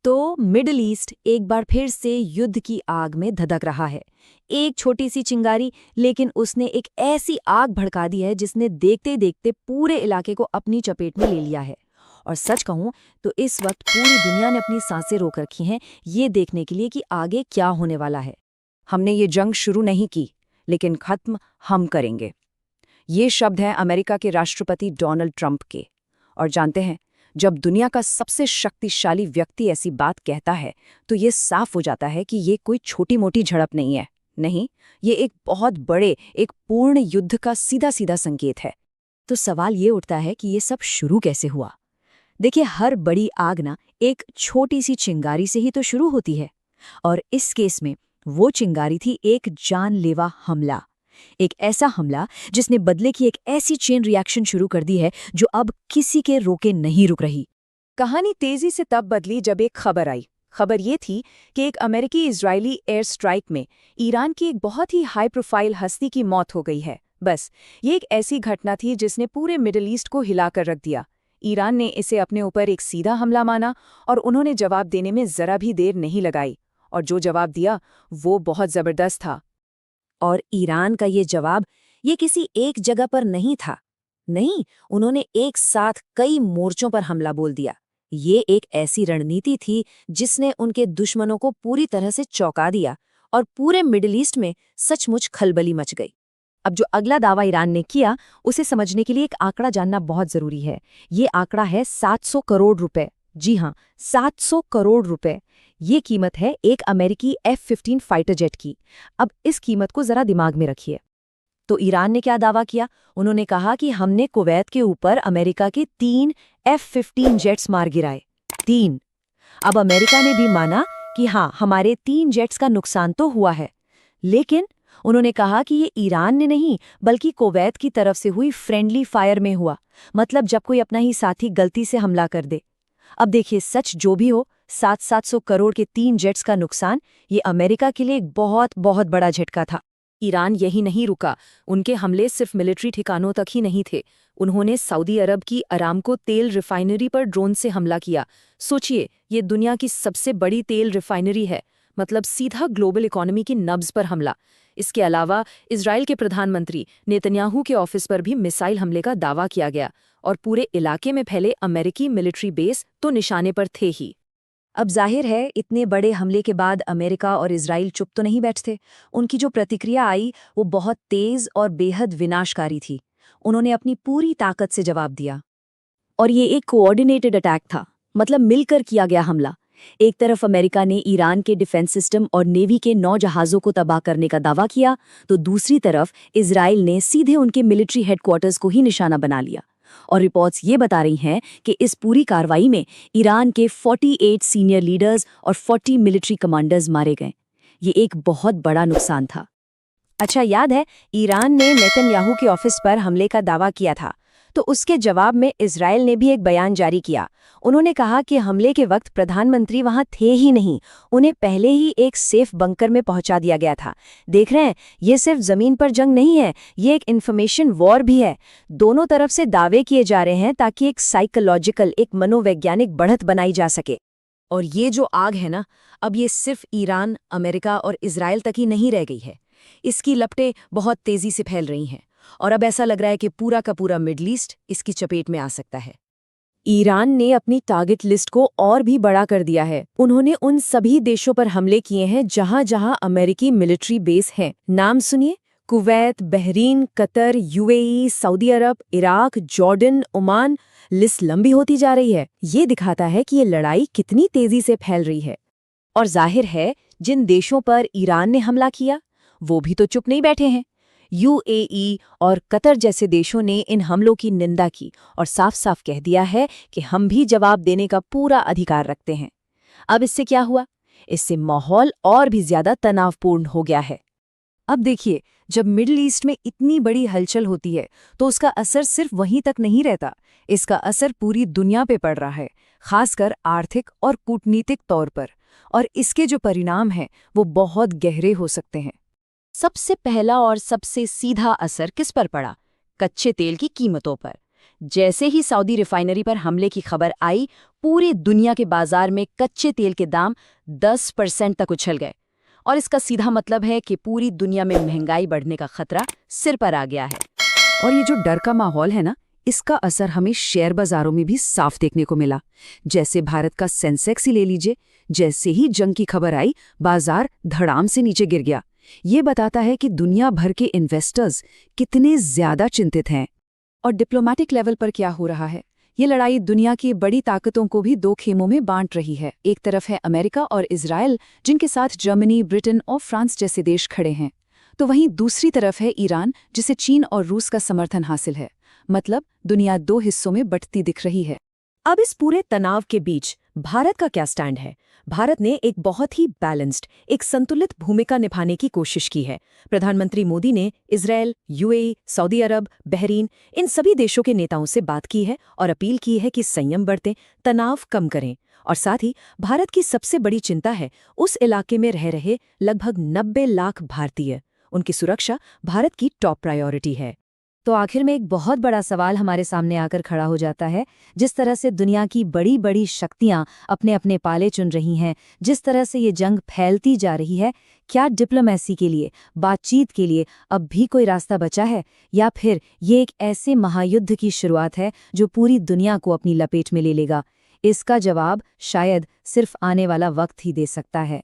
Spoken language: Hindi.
तो मिडिल ईस्ट एक बार फिर से युद्ध की आग में धधक रहा है। एक छोटी सी चिंगारी, लेकिन उसने एक ऐसी आग भड़का दी है जिसने देखते देखते पूरे इलाके को अपनी चपेट में ले लिया है। और सच कहूं तो इस वक्त पूरी दुनिया ने अपनी सांसें रोक रखी हैं, ये देखने के लिए कि आगे क्या होने वाला है। हमने ये जंग शुरू नहीं की, लेकिन खत्म हम करेंगे। ये शब्द हैं अमेरिका के राष्ट्रपति डोनाल्ड ट्रंप के। और जानते हैं, जब दुनिया का सबसे शक्तिशाली व्यक्ति ऐसी बात कहता है तो ये साफ हो जाता है कि ये कोई छोटी मोटी झड़प नहीं है। नहीं, ये एक बहुत बड़े, एक पूर्ण युद्ध का सीधा सीधा संकेत है। तो सवाल ये उठता है कि ये सब शुरू कैसे हुआ। देखिए, हर बड़ी आग ना एक छोटी सी चिंगारी से ही तो शुरू होती है। और इस केस में वो चिंगारी थी एक जानलेवा हमला। एक ऐसा हमला जिसने बदले की एक ऐसी चेन रिएक्शन शुरू कर दी है जो अब किसी के रोके नहीं रुक रही। कहानी तेजी से तब बदली जब एक खबर आई। खबर ये थी कि एक अमेरिकी इजरायली एयर स्ट्राइक में ईरान की एक बहुत ही हाई प्रोफाइल हस्ती की मौत हो गई है। बस ये एक ऐसी घटना थी जिसने पूरे मिडिल ईस्ट को हिलाकर रख दिया। ईरान ने इसे अपने ऊपर एक सीधा हमला माना और उन्होंने जवाब देने में जरा भी देर नहीं लगाई। और जो जवाब दिया वो बहुत जबरदस्त था। और ईरान का ये जवाब ये किसी एक जगह पर नहीं था। नहीं, उन्होंने एक साथ कई मोर्चों पर हमला बोल दिया। ये एक ऐसी रणनीति थी जिसने उनके दुश्मनों को पूरी तरह से चौंका दिया और पूरे मिडिल ईस्ट में सचमुच खलबली मच गई। अब जो अगला दावा ईरान ने किया, उसे समझने के लिए एक आंकड़ा जानना बहुत जरूरी है। ये आंकड़ा है 700 करोड़ रुपए। जी हाँ, 700 करोड़ रुपए। ये कीमत है एक अमेरिकी F-15 फाइटर जेट की। अब इस कीमत को जरा दिमाग में रखिए। तो ईरान ने क्या दावा किया? उन्होंने कहा कि हमने कुवैत के ऊपर अमेरिका के 3 F-15 जेट्स मार गिराए। 3। अब अमेरिका ने भी माना कि हाँ, हमारे 3 जेट्स का नुकसान तो हुआ है, लेकिन उन्होंने कहा कि ये ईरान ने नहीं बल्कि कुवैत की तरफ से हुई फ्रेंडली फायर में हुआ। मतलब जब कोई अपना ही साथी गलती से हमला कर दे। अब देखिए, सच जो भी हो, 700 करोड़ के 3 जेट्स का नुकसान ये अमेरिका के लिए एक बहुत बहुत बड़ा झटका था। ईरान यही नहीं रुका। उनके हमले सिर्फ मिलिट्री ठिकानों तक ही नहीं थे। उन्होंने सऊदी अरब की अरामको तेल रिफाइनरी पर ड्रोन से हमला किया। सोचिए, ये दुनिया की सबसे बड़ी तेल रिफाइनरी है, मतलब सीधा ग्लोबल इकोनॉमी की नब्ज पर हमला। इसके अलावा इजराइल के प्रधानमंत्री नेतन्याहू के ऑफिस पर भी मिसाइल हमले का दावा किया गया और पूरे इलाके में फैले अमेरिकी मिलिट्री बेस तो निशाने पर थे ही। अब जाहिर है, इतने बड़े हमले के बाद अमेरिका और इजराइल चुप तो नहीं बैठते। उनकी जो प्रतिक्रिया आई वो बहुत तेज और बेहद विनाशकारी थी। उन्होंने अपनी पूरी ताकत से जवाब दिया। और ये एक कोऑर्डिनेटेड अटैक था, मतलब मिलकर किया गया हमला। एक तरफ अमेरिका ने ईरान के डिफेंस सिस्टम और नेवी के 9 जहाज़ों को तबाह करने का दावा किया, तो दूसरी तरफ इजराइल ने सीधे उनके मिलिट्री हेडक्वार्टर्स को ही निशाना बना लिया। और रिपोर्ट्स ये बता रही हैं कि इस पूरी कार्रवाई में ईरान के 48 सीनियर लीडर्स और 40 मिलिट्री कमांडर्स मारे गए। ये एक बहुत बड़ा नुकसान था। अच्छा, याद है ईरान ने नेतन्याहू के ऑफिस पर हमले का दावा किया था, तो उसके जवाब में इजराइल ने भी एक बयान जारी किया। उन्होंने कहा कि हमले के वक्त प्रधानमंत्री वहां थे ही नहीं, उन्हें पहले ही एक सेफ बंकर में पहुंचा दिया गया था। देख रहे हैं, ये सिर्फ जमीन पर जंग नहीं है, ये एक इन्फॉर्मेशन वॉर भी है। दोनों तरफ से दावे किए जा रहे हैं ताकि एक साइकोलॉजिकल, एक मनोवैज्ञानिक बढ़त बनाई जा सके। और ये जो आग है ना, अब ये सिर्फ ईरान, अमेरिका और इजराइल तक ही नहीं रह गई है। इसकी लपटें बहुत तेजी से फैल रही हैं और अब ऐसा लग रहा है कि पूरा का पूरा मिडल ईस्ट इसकी चपेट में आ सकता है। ईरान ने अपनी टारगेट लिस्ट को और भी बड़ा कर दिया है। उन्होंने उन सभी देशों पर हमले किए हैं जहां जहां अमेरिकी मिलिट्री बेस हैं। नाम सुनिए: Kuwait, Bahrain, Qatar, UAE, Saudi Arabia, Iraq, Jordan, Oman. List लंबी होती जा रही है। ये दिखाता है कि ये लड़ाई कितनी तेजी से फैल रही है। और जाहिर है, जिन देशों पर ईरान ने हमला किया वो भी तो चुप नहीं बैठे हैं। यूएई और कतर जैसे देशों ने इन हमलों की निंदा की और साफ साफ कह दिया है कि हम भी जवाब देने का पूरा अधिकार रखते हैं। अब इससे क्या हुआ? इससे माहौल और भी ज्यादा तनावपूर्ण हो गया है। अब देखिए, जब मिडिल ईस्ट में इतनी बड़ी हलचल होती है तो उसका असर सिर्फ वहीं तक नहीं रहता, इसका असर पूरी दुनिया पे पड़ रहा है, खासकर आर्थिक और कूटनीतिक तौर पर। और इसके जो परिणाम हैं वो बहुत गहरे हो सकते हैं। सबसे पहला और सबसे सीधा असर किस पर पड़ा? कच्चे तेल की कीमतों पर। जैसे ही सऊदी रिफाइनरी पर हमले की खबर आई, पूरी दुनिया के बाजार में कच्चे तेल के दाम 10% तक उछल गए। और इसका सीधा मतलब है कि पूरी दुनिया में महंगाई बढ़ने का खतरा सिर पर आ गया है। और ये जो डर का माहौल है ना, इसका असर हमें शेयर बाजारों में भी साफ देखने को मिला। जैसे भारत का सेंसेक्स ही ले लीजिए, जैसे ही जंग की खबर आई, बाजार धड़ाम से नीचे गिर गया। ये बताता है कि दुनिया भर के इन्वेस्टर्स कितने ज्यादा चिंतित हैं। और डिप्लोमैटिक लेवल पर क्या हो रहा है? ये लड़ाई दुनिया की बड़ी ताकतों को भी दो खेमों में बांट रही है। एक तरफ है अमेरिका और इजराइल, जिनके साथ जर्मनी, ब्रिटेन और फ्रांस जैसे देश खड़े हैं। तो वहीं दूसरी तरफ है ईरान, जिसे चीन और रूस का समर्थन हासिल है। मतलब दुनिया दो हिस्सों में बंटती दिख रही है। अब इस पूरे तनाव के बीच भारत का क्या स्टैंड है? भारत ने एक बहुत ही बैलेंस्ड, एक संतुलित भूमिका निभाने की कोशिश की है। प्रधानमंत्री मोदी ने इजराइल, यूएई, सऊदी अरब, बहरीन, इन सभी देशों के नेताओं से बात की है और अपील की है कि संयम बरतें, तनाव कम करें। और साथ ही भारत की सबसे बड़ी चिंता है उस इलाके में रह रहे लगभग 90 लाख भारतीय। उनकी सुरक्षा भारत की टॉप प्रायोरिटी है। तो आखिर में एक बहुत बड़ा सवाल हमारे सामने आकर खड़ा हो जाता है। जिस तरह से दुनिया की बड़ी बड़ी शक्तियां अपने अपने पाले चुन रही हैं, जिस तरह से ये जंग फैलती जा रही है, क्या डिप्लोमेसी के लिए, बातचीत के लिए अब भी कोई रास्ता बचा है, या फिर ये एक ऐसे महायुद्ध की शुरुआत है जो पूरी दुनिया को अपनी लपेट में ले लेगा? इसका जवाब शायद सिर्फ आने वाला वक्त ही दे सकता है।